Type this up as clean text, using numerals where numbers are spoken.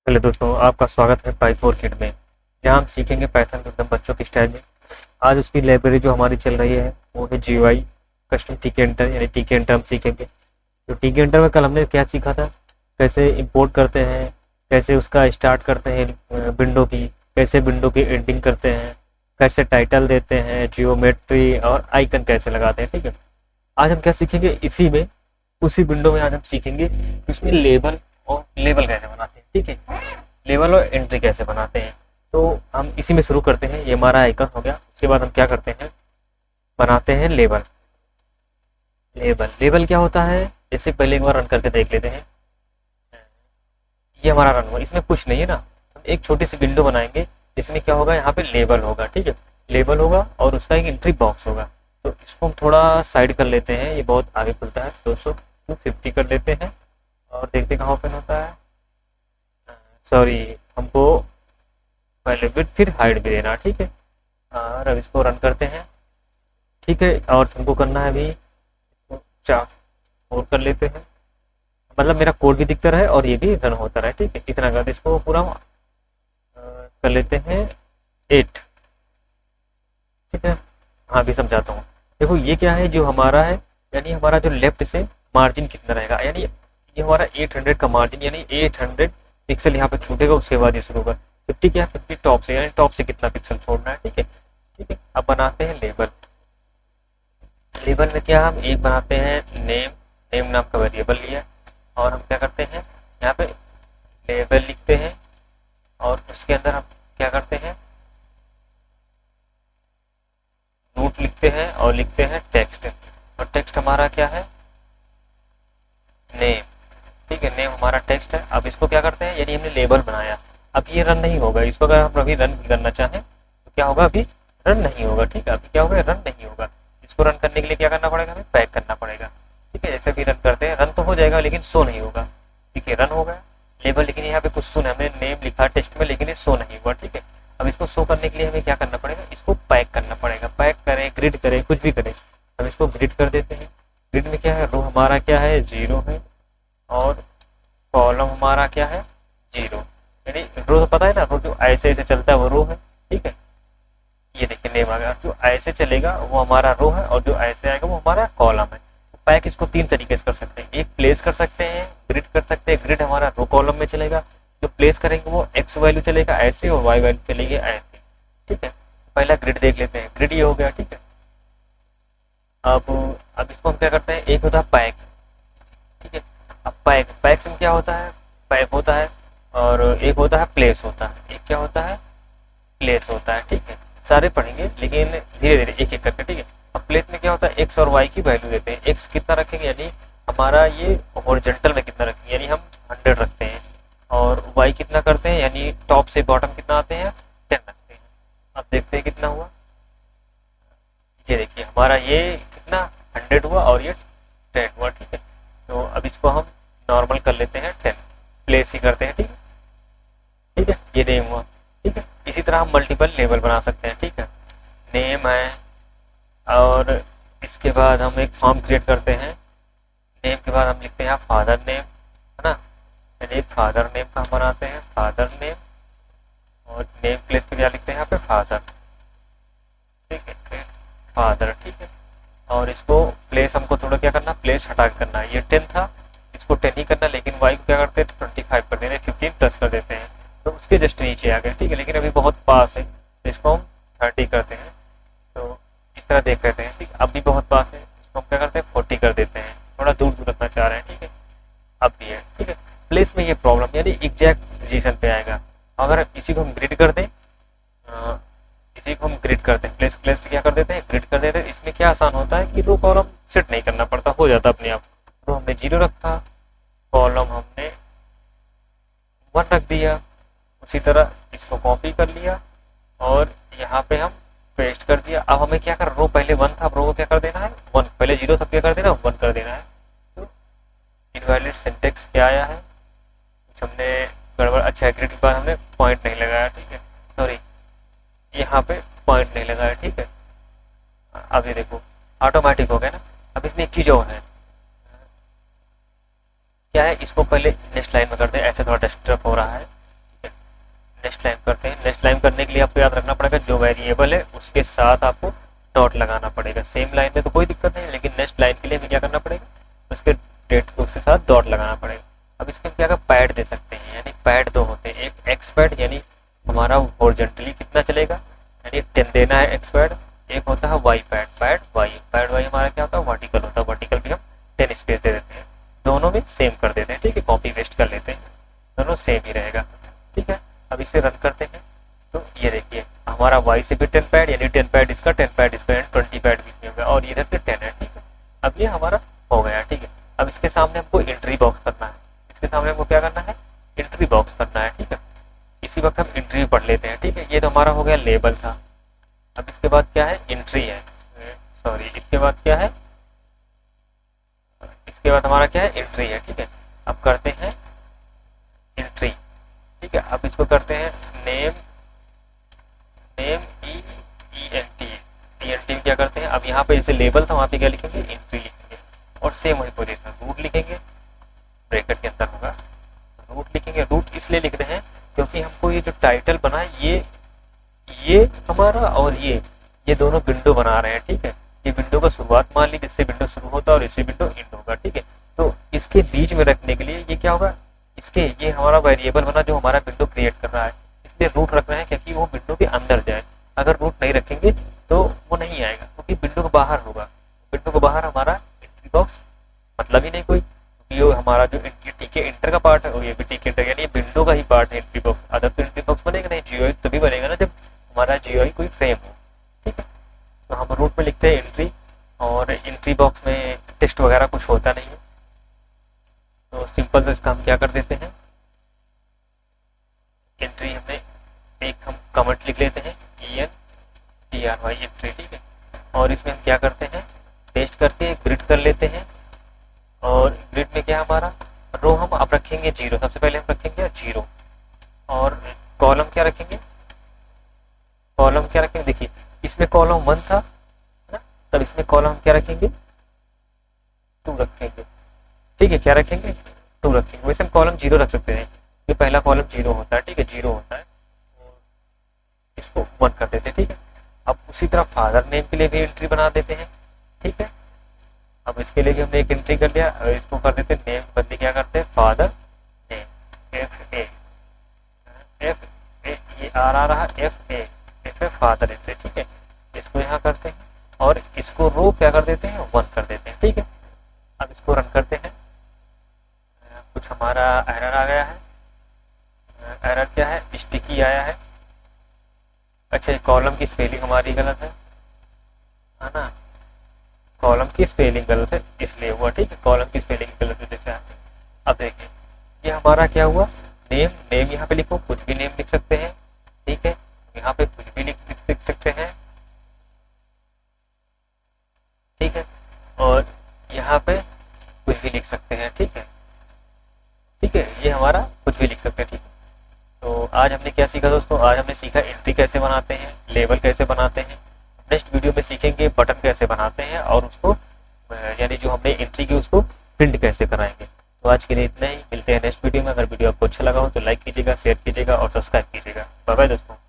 Hello दोस्तों, आपका स्वागत है पाई4 किट में। जहाँ हम सीखेंगे पाइथन एकदम बच्चों की स्टाइल में। आज उसकी लाइब्रेरी जो हमारी चल रही है वो है जीयूआई कस्टम टीके एंटर, यानी टीके एंटर हम सीखेंगे। तो टीके एंटर में कल हमने क्या सीखा था, कैसे इंपोर्ट करते हैं, कैसे उसका स्टार्ट करते हैं विंडो की, कैसे विंडो की एडिटिंग करते हैं, कैसे टाइटल देते हैं, जियोमेट्री और आइकन कैसे लगाते हैं। ठीक है, आज हम क्या सीखेंगे इसी में, उसी विंडो में आज हम सीखेंगे कि उसमें लेबल और लेबल कैसे बनाते हैं। ठीक है, लेबल और एंट्री कैसे बनाते हैं। तो हम इसी में शुरू करते हैं। ये हमारा आइकन हो गया। उसके बाद हम क्या करते हैं, बनाते हैं लेबल। लेबल लेबल क्या होता है, जैसे पहले एक बार रन करके देख लेते हैं। ये हमारा रन हुआ, इसमें कुछ नहीं है ना। हम एक छोटी सी विंडो बनाएंगे जिसमें क्या होगा, यहाँ पे लेबल होगा। ठीक है, लेबल होगा और उसका एक एंट्री बॉक्स होगा। तो इसको हम थोड़ा साइड कर लेते हैं, ये बहुत आगे खुलता है। 250 कर लेते हैं और देखते हैं कहाँ ओपन होता है। सॉरी, हमको पहले विड्थ फिर हाइट भी देना। ठीक है, और अब इसको रन करते हैं। ठीक है, और तुमको करना है अभी इसको 4 और कर लेते हैं। मतलब मेरा कोड भी दिखता रहे और ये भी रन होता रहे। ठीक है, इतना कर इसको पूरा कर लेते हैं 8। ठीक है, हाँ भी समझाता हूँ। देखो ये क्या है जो हमारा है, यानी हमारा जो लेफ्ट से मार्जिन कितना रहेगा, यानी ये हमारा 800 का मार्जिन, यानी 800 पिक्सल यहाँ पे छूटेगा। उसके बाद ये शुरू होगा 50 क्या, 50 टॉप से, यानी टॉप से कितना पिक्सल छोड़ना है। ठीक है, ठीक है। अब बनाते हैं लेबल। लेबल में क्या, हम एक बनाते हैं नेम, नेम नाम का वेरिएबल लिया और हम क्या करते हैं, यहाँ पे लेबल लिखते हैं और उसके अंदर हम क्या करते हैं, रूट लिखते हैं और लिखते हैं टेक्स्ट। और टेक्स्ट हमारा क्या है, नेम। ठीक है, नेम हमारा टेक्स्ट है। अब इसको क्या करते हैं, यानी हमने लेबल बनाया। अब ये रन नहीं होगा, इसको अगर हम अभी रन भी करना चाहें तो क्या होगा, अभी रन नहीं होगा। ठीक है, अभी क्या होगा, रन नहीं होगा। इसको रन करने के लिए क्या करना पड़ेगा, हमें बैक करना पड़ेगा। ठीक है, जैसे भी रन करते हैं, रन तो हो जाएगा लेकिन शो नहीं होगा। ठीक है, रन हो गया लेबल, लेकिन यहाँ पे कुछ शो नहीं, हमने नेम लिखा टेक्स्ट में लेकिन ये शो नहीं हुआ। ठीक है, अब इसको शो करने के लिए हमें क्या करना पड़ेगा, इसको पैक करना पड़ेगा। पैक करें, ग्रिड करें, कुछ भी करें। हम इसको ग्रिड कर देते हैं। ग्रिड में क्या है, रो हमारा क्या है, 0 है और कॉलम हमारा क्या है, 0। यानी रो तो पता है ना, रो जो ऐसे ऐसे चलता है वो रो है। ठीक है, ये देखिए नेम आ गया। जो ऐसे चलेगा वो हमारा रो है और जो ऐसे आएगा वो हमारा कॉलम है। पैक इसको 3 तरीके से कर सकते हैं। एक प्लेस कर सकते हैं, ग्रिड कर सकते हैं। ग्रिड हमारा रो कॉलम में चलेगा, जो प्लेस करेंगे वो एक्स वैल्यू चलेगा ऐसे और वाई वैल्यू चलेगी ऐसे। ठीक है, पहला ग्रिड देख लेते हैं। ग्रिड ये हो गया। ठीक है, अब इसको हम क्या करते हैं, एक होता है पैक। ठीक है, अब पैक, पैक में क्या होता है, पैक होता है और एक होता है प्लेस होता है। एक क्या होता है, प्लेस होता है। ठीक है, सारे पढ़ेंगे लेकिन धीरे धीरे एक एक करके। ठीक है, अब प्लेस में क्या होता है, एक्स और वाई की वैल्यू देते हैं। एक्स कितना रखेंगे, यानी हमारा ये हॉरिजॉन्टल में कितना रखेंगे, यानी हम 100 रखते हैं। और वाई कितना करते हैं, यानी टॉप से बॉटम कितना आते हैं, 10 रखते हैं। अब देखते हैं कितना हुआ। ये देखिए हमारा ये कितना 100 हुआ और ये 10 हुआ। ठीक है, तो अब इसको हम नॉर्मल कर लेते हैं 10, प्लेस ही करते हैं। ठीक है, ठीक है, ये नेम हुआ। ठीक है, इसी तरह हम मल्टीपल लेबल बना सकते हैं। ठीक है, नेम है और इसके बाद हम एक फॉर्म क्रिएट करते हैं। नेम के बाद हम लिखते हैं फादर नेम, है ना। यानी फादर नेम का हम बनाते हैं फादर नेम और नेम प्लेस पे क्या लिखते हैं, यहाँ पे फादर। ठीक है, फिर फादर। ठीक है, और इसको प्लेस हमको थोड़ा क्या करना, प्लेस हटा के करना है। ये 10 था, इसको 10 ही करना, लेकिन वाई को क्या करते हैं 25 कर देते हैं, 15 प्लस कर देते हैं तो उसके जस्ट नीचे आ गए। ठीक है, लेकिन अभी बहुत पास है तो इसको हम 30 करते हैं। तो इस तरह देख लेते हैं। ठीक, अब भी बहुत पास है, इसको हम क्या करते हैं 40 कर देते हैं, थोड़ा दूर दूर रखना चाह रहे हैं। ठीक है, अब भी है। ठीक है, प्लेस में ये प्रॉब्लम, यानी एग्जैक्ट पोजीशन पे आएगा। अगर इसी को हम ग्रिड कर दें, इसी को हम ग्रिड करते हैं, प्लेस प्लेस पे क्या कर देते हैं, ग्रिड कर देते हैं। इसमें क्या आसान होता है कि रो कॉलम सेट नहीं करना पड़ता, हो जाता अपने आप। रो हमने 0 रखा, कॉलम हमने 1 रख दिया। उसी तरह इसको कॉपी कर लिया और यहाँ पे हम पेस्ट कर दिया। अब हमें क्या कर, रो पहले 1 था, अब रो को क्या कर देना है 1, पहले 0 था क्या कर देना 1 कर देना है। तो इनवैलिड सिंटेक्स क्या आया है, कुछ हमने गड़बड़। अच्छा, ग्रिड के बाद हमने पॉइंट नहीं लगाया। ठीक है, सॉरी, यहाँ पे पॉइंट नहीं लगाया। ठीक है, अब ये देखो ऑटोमेटिक हो गया ना। अब इसमें एक चीज और है, क्या है, इसको पहले नेक्स्ट लाइन में कर दे, ऐसे थोड़ा डिस्टर्ब हो रहा है। नेक्स्ट लाइन करते हैं। नेक्स्ट लाइन करने के लिए आपको याद रखना पड़ेगा जो वेरिएबल है उसके साथ आपको डॉट लगाना पड़ेगा। सेम लाइन में तो कोई दिक्कत नहीं, लेकिन नेक्स्ट लाइन के लिए हमें क्या करना पड़ेगा, उसके डेट को उसके साथ डॉट लगाना पड़ेगा। अब इसमें हम क्या कर पैड दे सकते हैं, यानी पैड दो होते हैं, एक एक्स पैड यानी हमारा हॉरिजॉन्टली कितना चलेगा, यानी 10 देना है एक्स पैड, एक होता है वाई पैड, पैड वाई हमारा क्या होता है वर्टिकल होता है, वर्टिकल भी हम 10 स्पेस दे देते हैं, दोनों में सेम कर देते हैं, ठीक है, कॉपी पेस्ट कर लेते हैं, दोनों सेम ही रहेगा, ठीक है। अब इसे रन करते हैं तो ये देखिए हमारा वाई से भी 10 पैड यानी 10 पैड इसका 10 पैड इसका 20 पैड बीच में होगा और इधर से 10 है, ठीक है। अब ये हमारा हो गया, ठीक है। अब इसके सामने हमको एंट्री बॉक्स करना है, इसके सामने हमको क्या करना है, एंट्री बॉक्स करना है, ठीक है। इसी वक्त हम एंट्री पढ़ लेते हैं, ठीक है। ये तो हमारा हो गया लेबल था। अब इसके बाद क्या है, एंट्री है, सॉरी इसके बाद क्या है, इसके बाद हमारा क्या है, एंट्री है, ठीक है। अब करते हैं एंट्री, ठीक है। अब इसको करते हैं नेम ई एन टी क्या करते हैं, अब यहाँ पे जैसे लेबल था वहाँ पे क्या लिखेंगे, एंट्री लिखेंगे और सेम वही पोजीशन रूट लिखेंगे, ब्रैकेट के अंदर होगा रूट लिखेंगे। रूट इसलिए लिख रहे हैं क्योंकि हमको ये जो टाइटल बना है ये हमारा और ये दोनों विंडो बना रहे हैं, ठीक है। ये विंडो का शुरुआत मान ली जिससे विंडो शुरू होता है और इससे विंडो एंड होगा, ठीक है। तो इसके बीच में रखने के लिए ये क्या होगा, इसके ये हमारा वेरिएबल बना जो हमारा विंडो क्रिएट कर रहा है, इसलिए रूट रख रहे हैं क्योंकि वो विंडो के अंदर जाए। अगर रूट नहीं रखेंगे तो वो नहीं आएगा क्योंकि विंडो के बाहर होगा, विंडो के बाहर हमारा एंट्री बॉक्स मतलब ही नहीं कोई, ये हमारा जो टीके इंटर का पार्ट है और ये भी टीके इंटर यानी ये विंडो का ही पार्ट है एंट्री बॉक्स। अदर तो एंट्री बॉक्स बनेगा नहीं, जीओआई तभी बनेगा ना जब हमारा जीओआई कोई फ्रेम हो, ठीक है। तो हम रूट में लिखते हैं एंट्री और एंट्री बॉक्स में टेक्स्ट वगैरह कुछ होता नहीं है, तो सिंपल से इसका हम क्या कर देते हैं, एंट्री हमने एक हम कमेंट लिख लेते हैं ENTRY एंट्री, ठीक है। और इसमें हम क्या करते हैं, पेस्ट करके ग्रिड कर लेते हैं और ग्रिड में क्या हमारा रो हम अब रखेंगे 0, सबसे पहले हम रखेंगे 0 और कॉलम क्या रखेंगे, कॉलम क्या रखेंगे, देखिए इसमें कॉलम 1 था ना, तब इसमें कॉलम हम क्या रखेंगे 2 रखेंगे, ठीक है। क्या रखेंगे 2 रखेंगे, वैसे हम कॉलम 0 रख सकते हैं, ये पहला कॉलम 0 होता है, ठीक है, 0 होता है, इसको 1 कर देते हैं, ठीक है। अब उसी तरह फादर नेम के लिए भी एंट्री बना देते हैं, ठीक है। अब इसके लिए भी हमने एक एंट्री कर लिया, इसको कर देते हैं नेम बदले क्या करते हैं फादर नेम एफ ए ये आ रहा एफ ए फादर एंट्री, ठीक है। इसको यहाँ करते हैं और इसको रो क्या कर देते हैं 1 कर देते हैं, ठीक है। अब इसको रन करते हैं, कुछ हमारा एरर आ गया है, एरर क्या है, स्टिकी आया है, अच्छा कॉलम की स्पेलिंग हमारी गलत है ना, कॉलम की स्पेलिंग गलत है इसलिए हुआ, ठीक है, कॉलम की स्पेलिंग गलत है जैसे आती है। अब देखिए ये हमारा क्या हुआ, नेम यहाँ पे लिखो, कुछ भी नेम लिख सकते हैं, ठीक है, यहाँ पे कुछ भी लिख सकते हैं, ठीक है, और यहाँ पे कुछ भी लिख सकते हैं, ठीक है, ठीक है, ये हमारा कुछ भी लिख सकते हैं, ठीक है। तो आज हमने क्या सीखा दोस्तों, आज हमने सीखा एंट्री कैसे बनाते हैं, लेबल कैसे बनाते हैं, नेक्स्ट वीडियो में सीखेंगे बटन कैसे बनाते हैं और उसको यानी जो हमने एंट्री की उसको प्रिंट कैसे कराएंगे। तो आज के लिए इतना ही, मिलते हैं नेक्स्ट वीडियो में। अगर वीडियो आपको अच्छा लगा हो तो लाइक कीजिएगा, शेयर कीजिएगा और सब्सक्राइब कीजिएगा। बाय बाय दोस्तों।